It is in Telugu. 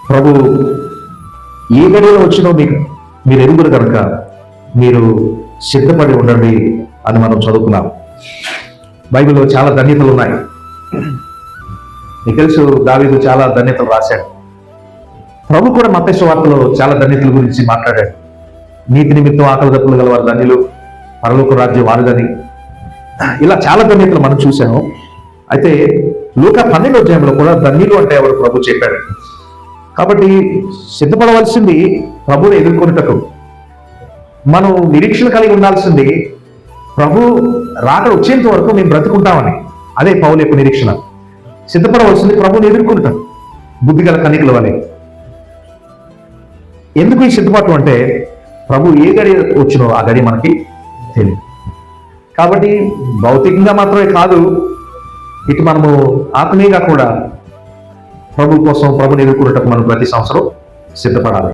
ప్రభు ఏ గడిలో వచ్చినో మీరు ఎరుగురు కనుక మీరు సిద్ధపడి ఉండండి అని మనం చదువుకున్నాం. బైబిల్లో చాలా ధన్యతలు ఉన్నాయి. మీకు తెలుసు, దావీదు చాలా ధన్యతలు రాశాడు. ప్రభు కూడా మత్తయి సువార్తలో చాలా ధన్యతల గురించి మాట్లాడాడు. నీతి నిమిత్తం ఆకలి దప్పులు గల వారు ధన్యులు, పరలోక రాజ్యం వారిదని. ఇలా చాలా ధన్యతలు మనం చూసాము. అయితే లూకా 12వ అధ్యాయంలో కూడా ధన్యులు అంటే ఎవరు ప్రభు చెప్పాడు. కాబట్టి సిద్ధపడవలసింది ప్రభువుని ఎదుర్కొనేటకు. మనం నిరీక్షణ కలిగి ఉండాల్సింది ప్రభు రాకడ వచ్చేంత వరకు మేము బ్రతుకుంటామని. అదే పౌలు యొక్క నిరీక్షణ. సిద్ధపడవలసింది ప్రభువుని ఎదుర్కొంటాం బుద్ధిగల కన్నికల వలె. ఎందుకు ఈ సిద్ధపాటు అంటే ప్రభు ఏ గడి వచ్చినో ఆ గడి మనకి తెలియదు. కాబట్టి భౌతికంగా మాత్రమే కాదు, ఇటు మనము ఆత్మీయంగా కూడా ప్రభు కోసం ప్రభుని ఎదుర్కొనేటప్పుడు మనం ప్రతి సంవత్సరం సిద్ధపడాలి.